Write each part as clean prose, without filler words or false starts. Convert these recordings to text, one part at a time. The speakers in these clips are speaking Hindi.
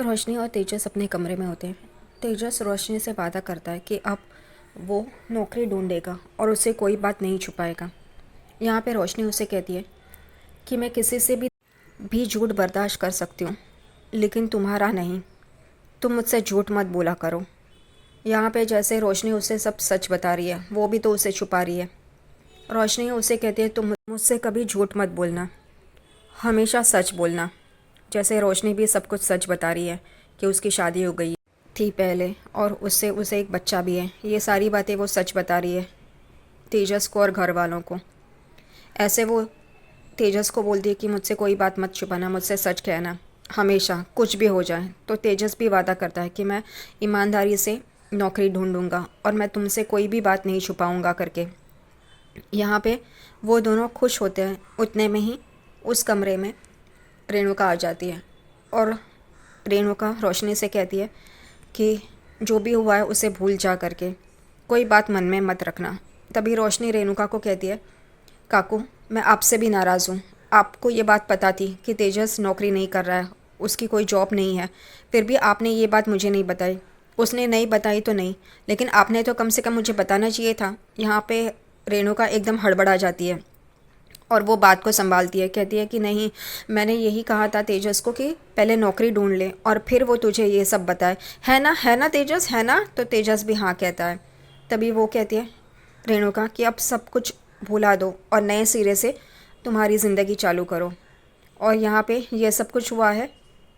रोशनी और तेजस अपने कमरे में होते हैं। तेजस रोशनी से वादा करता है कि अब वो नौकरी ढूंढेगा और उससे कोई बात नहीं छुपाएगा। यहाँ पे रोशनी उसे कहती है कि मैं किसी से भी झूठ बर्दाश्त कर सकती हूँ, लेकिन तुम्हारा नहीं। तुम मुझसे झूठ मत बोला करो। यहाँ पे जैसे रोशनी उसे सब सच बता रही है, वो भी तो उसे छुपा रही है। रोशनी उसे कहती है तुम मुझसे कभी झूठ मत बोलना, हमेशा सच बोलना। जैसे रोशनी भी सब कुछ सच बता रही है कि उसकी शादी हो गई थी पहले और उससे उसे एक बच्चा भी है। ये सारी बातें वो सच बता रही है तेजस को और घर वालों को। ऐसे वो तेजस को बोलती है कि मुझसे कोई बात मत छुपाना, मुझसे सच कहना, हमेशा कुछ भी हो जाए। तो तेजस भी वादा करता है कि मैं ईमानदारी से नौकरी ढूंढूंगा और मैं तुमसे कोई भी बात नहीं छुपाऊंगा करके। यहाँ पे वो दोनों खुश होते हैं। उतने में ही उस कमरे में रेणुका आ जाती है और रेणुका रोशनी से कहती है कि जो भी हुआ है उसे भूल जा करके, कोई बात मन में मत रखना। तभी रोशनी रेणुका को कहती है काकू, मैं आपसे भी नाराज़ हूँ। आपको ये बात पता थी कि तेजस नौकरी नहीं कर रहा है, उसकी कोई जॉब नहीं है, फिर भी आपने ये बात मुझे नहीं बताई। उसने नहीं बताई तो नहीं, लेकिन आपने तो कम से कम मुझे बताना चाहिए था। यहाँ पे रेणुका एकदम हड़बड़ा जाती है और वो बात को संभालती है। कहती है कि नहीं, मैंने यही कहा था तेजस को कि पहले नौकरी ढूंढ ले और फिर वो तुझे ये सब बताए। है ना तेजस, है ना? तो तेजस भी हाँ कहता है। तभी वो कहती है रेणुका कि अब सब कुछ भुला दो और नए सिरे से तुम्हारी ज़िंदगी चालू करो। और यहाँ पे ये सब कुछ हुआ है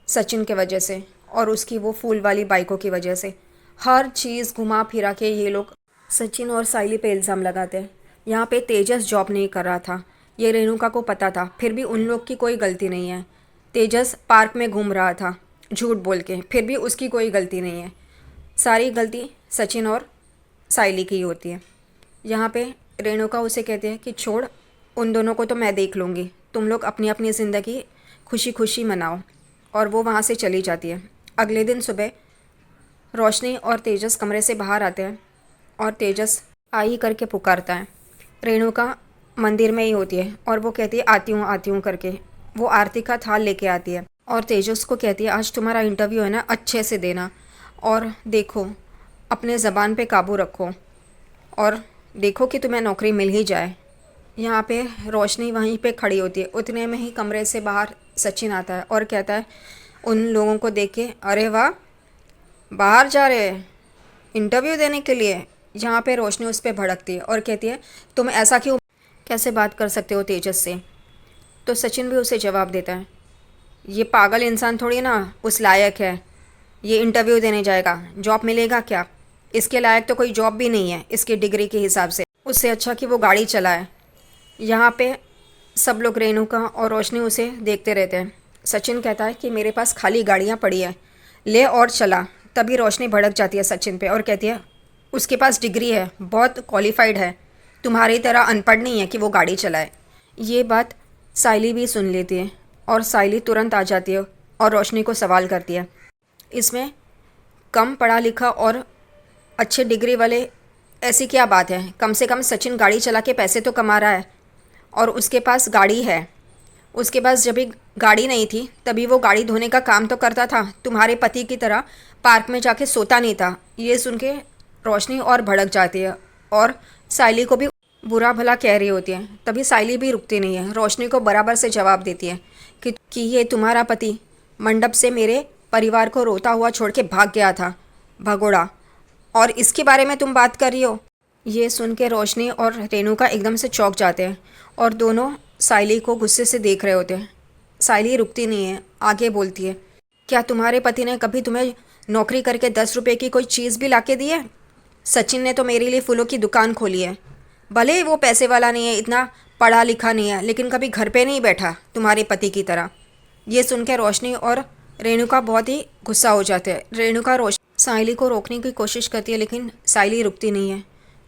सचिन के वजह से और उसकी वो फूल वाली बाइकों की वजह से। हर चीज़ घुमा फिरा के ये लोग सचिन और साइली पे इल्ज़ाम लगाते हैं। यहाँ पे तेजस जॉब नहीं कर रहा था, ये रेणुका को पता था, फिर भी उन लोग की कोई गलती नहीं है। तेजस पार्क में घूम रहा था झूठ बोल के, फिर भी उसकी कोई गलती नहीं है। सारी गलती सचिन और साइली की होती है। यहाँ पे रेणुका उसे कहते हैं कि छोड़, उन दोनों को तो मैं देख लूँगी, तुम लोग अपनी अपनी ज़िंदगी खुशी खुशी मनाओ। और वो वहाँ से चली जाती है। अगले दिन सुबह रोशनी और तेजस कमरे से बाहर आते हैं और तेजस आई करके पुकारता है। रेणुका मंदिर में ही होती है और वो कहती है आती हूँ करके। वो आरती का थाल लेके आती है और तेजस को कहती है आज तुम्हारा इंटरव्यू है ना, अच्छे से देना और देखो अपने ज़बान पे काबू रखो और देखो कि तुम्हें नौकरी मिल ही जाए। यहाँ पे रोशनी वहीं पे खड़ी होती है। उतने में ही कमरे से बाहर सचिन आता है और कहता है उन लोगों को देख के, अरे वाह, बाहर जा रहे हैं इंटरव्यू देने के लिए। यहाँ पे रोशनी उस पर भड़कती है और कहती है तुम ऐसा क्यों, कैसे बात कर सकते हो तेजस से? तो सचिन भी उसे जवाब देता है ये पागल इंसान थोड़ी ना उस लायक है, ये इंटरव्यू देने जाएगा, जॉब मिलेगा क्या? इसके लायक तो कोई जॉब भी नहीं है इसकी डिग्री के हिसाब से, उससे अच्छा कि वो गाड़ी चलाए। यहाँ पे सब लोग रेणुका और रोशनी उसे देखते रहते हैं। सचिन कहता है कि मेरे पास खाली गाड़ियाँ पड़ी है, ले और चला। तभी रोशनी भड़क जाती है सचिन पे और कहती है उसके पास डिग्री है, बहुत क्वालिफाइड है, तुम्हारी तरह अनपढ़ नहीं है कि वो गाड़ी चलाए। ये बात साइली भी सुन लेती है और साइली तुरंत आ जाती है और रोशनी को सवाल करती है इसमें कम पढ़ा लिखा और अच्छे डिग्री वाले ऐसी क्या बात है? कम से कम सचिन गाड़ी चला के पैसे तो कमा रहा है और उसके पास गाड़ी है। उसके पास जब भी गाड़ी नहीं थी तभी वो गाड़ी धोने का काम तो करता था, तुम्हारे पति की तरह पार्क में जाके सोता नहीं था। ये सुन के रोशनी और भड़क जाती है और साइली को भी बुरा भला कह रही होती है। तभी साइली भी रुकती नहीं है, रोशनी को बराबर से जवाब देती है कि ये तुम्हारा पति मंडप से मेरे परिवार को रोता हुआ छोड़ के भाग गया था, भगोड़ा, और इसके बारे में तुम बात कर रही हो। ये सुन के रोशनी और रेणुका एकदम से चौंक जाते हैं और दोनों साइली को गुस्से से देख रहे होते हैं। साइली रुकती नहीं है, आगे बोलती है क्या तुम्हारे पति ने कभी तुम्हें नौकरी करके 10 रुपए की कोई चीज़ भी लाके दी है? सचिन ने तो मेरे लिए फूलों की दुकान खोली है, भले ही वो पैसे वाला नहीं है, इतना पढ़ा लिखा नहीं है, लेकिन कभी घर पे नहीं बैठा तुम्हारे पति की तरह। ये सुन के रोशनी और रेणुका बहुत ही गुस्सा हो जाते हैं। रेणुका साइली को रोकने की कोशिश करती है लेकिन साइली रुकती नहीं है।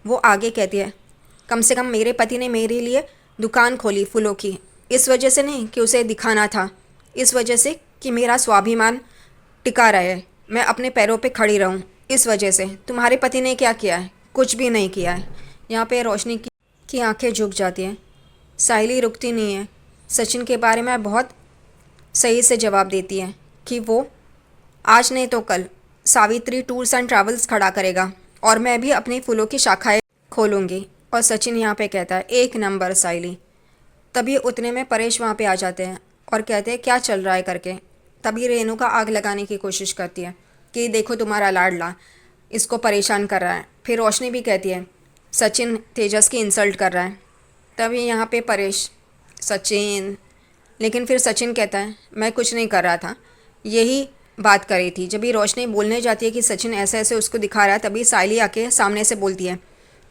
वो आगे कहती है कम से कम मेरे पति ने मेरे लिए दुकान खोली फूलों की, इस वजह से नहीं कि उसे दिखाना था, इस वजह से कि मेरा स्वाभिमान टिका रहे, मैं अपने पैरों पे खड़ी रहूं। इस वजह से तुम्हारे पति ने क्या किया है? कुछ भी नहीं किया है। यहाँ पे रोशनी की आंखें झुक जाती हैं। साइली रुकती नहीं है, सचिन के बारे में बहुत सही से जवाब देती है कि वो आज नहीं तो कल सावित्री टूर्स एंड ट्रैवल्स खड़ा करेगा और मैं भी अपनी फूलों की शाखाएं खोलूँगी। और सचिन यहाँ पे कहता है, एक नंबर साइली। तभी उतने में परेश वहाँ पे आ जाते हैं और कहते हैं क्या चल रहा है करके। तभी रेणु का आग लगाने की कोशिश करती है कि देखो तुम्हारा लाडला इसको परेशान कर रहा है। फिर रोशनी भी कहती है सचिन तेजस की इंसल्ट कर रहा है। तभी यहाँ पे परेश, सचिन, लेकिन फिर सचिन कहता है मैं कुछ नहीं कर रहा था, यही बात करी थी। जब भी रोशनी बोलने जाती है कि सचिन ऐसे ऐसे उसको दिखा रहा है, तभी साइली आके सामने से बोलती है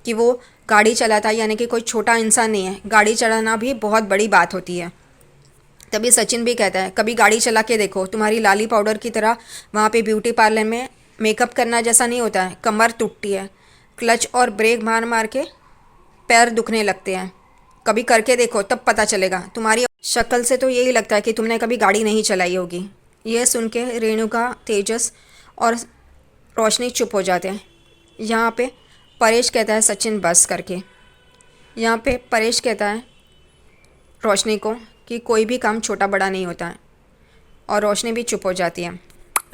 कि वो गाड़ी चलाता है, यानी कि कोई छोटा इंसान नहीं है, गाड़ी चलाना भी बहुत बड़ी बात होती है। तभी सचिन भी कहता है कभी गाड़ी चला के देखो, तुम्हारी लाली पाउडर की तरह वहाँ पे ब्यूटी पार्लर में मेकअप करना जैसा नहीं होता है, कमर टूटती है, क्लच और ब्रेक मार मार के पैर दुखने लगते हैं। कभी करके देखो तब पता चलेगा, तुम्हारी शक्ल से तो यही लगता है कि तुमने कभी गाड़ी नहीं चलाई होगी। यह सुन के रेणुका, तेजस और रोशनी चुप हो जाते हैं। यहाँ पे परेश कहता है सचिन बस करके। यहाँ पे परेश कहता है रोशनी को कि कोई भी काम छोटा बड़ा नहीं होता है, और रोशनी भी चुप हो जाती है।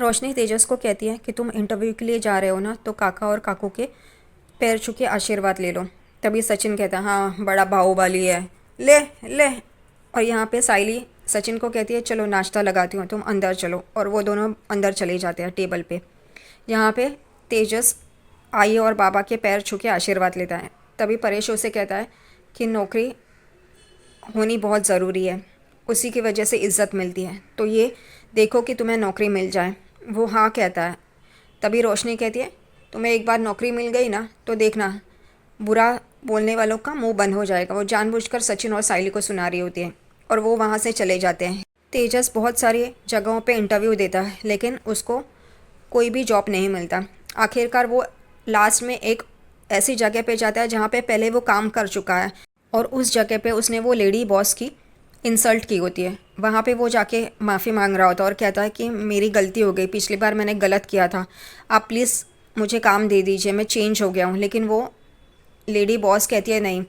रोशनी तेजस को कहती है कि तुम इंटरव्यू के लिए जा रहे हो ना, तो काका और काकू के पैर छू के आशीर्वाद ले लो। तभी सचिन कहता है हाँ बड़ा बाहुबली है, ले ले। और यहाँ पे साइली सचिन को कहती है चलो नाश्ता लगाती हूँ, तुम अंदर चलो। और वो दोनों अंदर चले जाते हैं टेबल पे। यहाँ पे तेजस आई और बाबा के पैर छू के आशीर्वाद लेता है। तभी परेश उसे कहता है कि नौकरी होनी बहुत ज़रूरी है, उसी की वजह से इज़्ज़त मिलती है, तो ये देखो कि तुम्हें नौकरी मिल जाए। वो हाँ कहता है। तभी रोशनी कहती है तुम्हें एक बार नौकरी मिल गई ना तो देखना बुरा बोलने वालों का मुंह बंद हो जाएगा। वो जानबूझकर सचिन और साइली को सुना रही होती है और वो वहाँ से चले जाते हैं। तेजस बहुत सारी जगहों पे इंटरव्यू देता है, लेकिन उसको कोई भी जॉब नहीं मिलता। आखिरकार वो लास्ट में एक ऐसी जगह पे जाता है जहाँ पे पहले वो काम कर चुका है, और उस जगह पे उसने वो लेडी बॉस की इंसल्ट की होती है। वहाँ पे वो जाके माफ़ी मांग रहा होता है और कहता है कि मेरी गलती हो गई, पिछली बार मैंने गलत किया था, आप प्लीज़ मुझे काम दे दीजिए, मैं चेंज हो गया हूँ। लेकिन वो लेडी बॉस कहती है नहीं,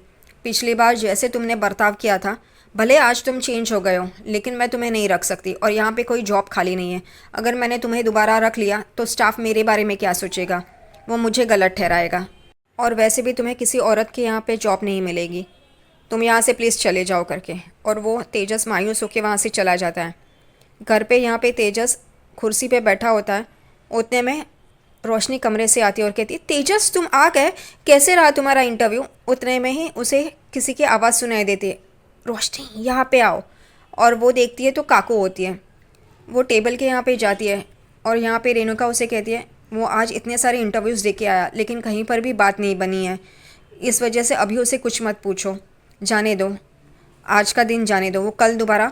पिछली बार जैसे तुमने बर्ताव किया था, भले आज तुम चेंज हो गए हो, लेकिन मैं तुम्हें नहीं रख सकती, और यहाँ पे कोई जॉब खाली नहीं है। अगर मैंने तुम्हें दोबारा रख लिया तो स्टाफ मेरे बारे में क्या सोचेगा, वो मुझे गलत ठहराएगा। और वैसे भी तुम्हें किसी औरत के यहाँ पे जॉब नहीं मिलेगी, तुम यहाँ से प्लीज़ चले जाओ करके। और वो तेजस मायूस होकर वहाँ से चला जाता है। घर पे यहाँ पे तेजस कुर्सी पे बैठा होता है। उतने में रोशनी कमरे से आती है और कहती है तेजस तुम आ गए, कैसे रहा तुम्हारा इंटरव्यू। उतने में ही उसे किसी की आवाज़ सुनाई देती है, रोशनी यहाँ पे आओ। और वो देखती है तो काकू होती है। वो टेबल के यहाँ पे जाती है और यहाँ पे रेणुका उसे कहती है वो आज इतने सारे इंटरव्यूज़ दे के आया, लेकिन कहीं पर भी बात नहीं बनी है, इस वजह से अभी उसे कुछ मत पूछो, जाने दो, आज का दिन जाने दो, वो कल दोबारा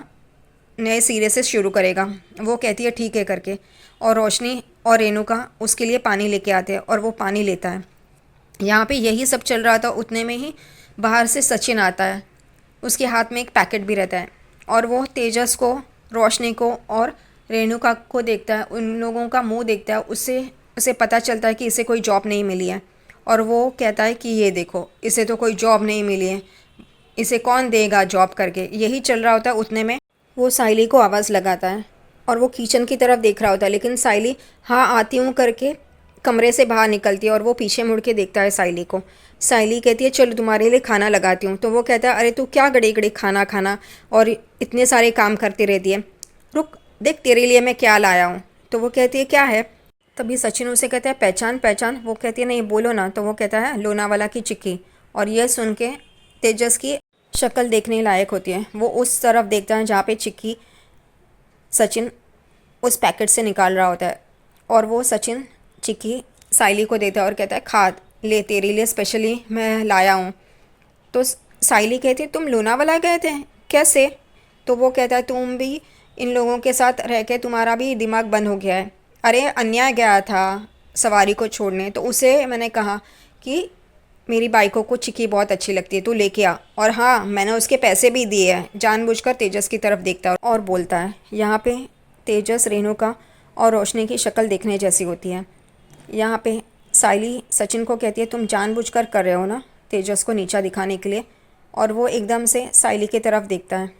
नए सिरे से शुरू करेगा। वो कहती है ठीक है करके। और रोशनी और रेणुका उसके लिए पानी लेके आते हैं और वो पानी लेता है। यहाँ पे यही सब चल रहा था, उतने में ही बाहर से सचिन आता है। उसके हाथ में एक पैकेट भी रहता है और वो तेजस को, रोशनी को और रेणुका को देखता है, उन लोगों का मुंह देखता है। उससे उसे पता चलता है कि इसे कोई जॉब नहीं मिली है, और वो कहता है कि ये देखो इसे तो कोई जॉब नहीं मिली है, इसे कौन देगा जॉब करके। यही चल रहा होता है। उतने में वो साइली को आवाज़ लगाता है और वो किचन की तरफ देख रहा होता है, लेकिन साइली हाँ आती हूँ करके कमरे से बाहर निकलती है और वो पीछे मुड़ के देखता है साइली को। साइली कहती है चलो तुम्हारे लिए खाना लगाती हूँ। तो वो कहता है अरे तू क्या गड़ी गड़ी खाना खाना और इतने सारे काम करती रहती है, रुक देख तेरे लिए मैं क्या लाया हूँ। तो वो कहती है क्या है। तभी सचिन उसे कहता है पहचान पहचान। वो कहती है नहीं बोलो ना। तो वो कहता है लोनावाला की चिक्की। और यह सुन के तेजस की शक्ल देखने लायक होती है। वो उस तरफ देखता है जहाँ पे चिक्की सचिन उस पैकेट से निकाल रहा होता है, और वो सचिन चिक्की साइली को देता है और कहता है खा ले, तेरे लिए स्पेशली मैं लाया हूँ। तो साइली कहती है तुम लोनावाला गए थे, कैसे। तो वो कहता है तुम भी इन लोगों के साथ रह के तुम्हारा भी दिमाग बंद हो गया है। अरे अन्याय गया था सवारी को छोड़ने, तो उसे मैंने कहा कि मेरी बाइकों को चिक्की बहुत अच्छी लगती है, तू लेके आ। और हाँ मैंने उसके पैसे भी दिए हैं। जानबूझकर तेजस की तरफ देखता है और बोलता है। यहाँ पे तेजस, रेणुका और रोशनी की शक्ल देखने जैसी होती है। यहाँ पे साइली सचिन को कहती है तुम जानबूझकर कर रहे हो ना, तेजस को नीचा दिखाने के लिए। और वो एकदम से साइली की तरफ देखता है।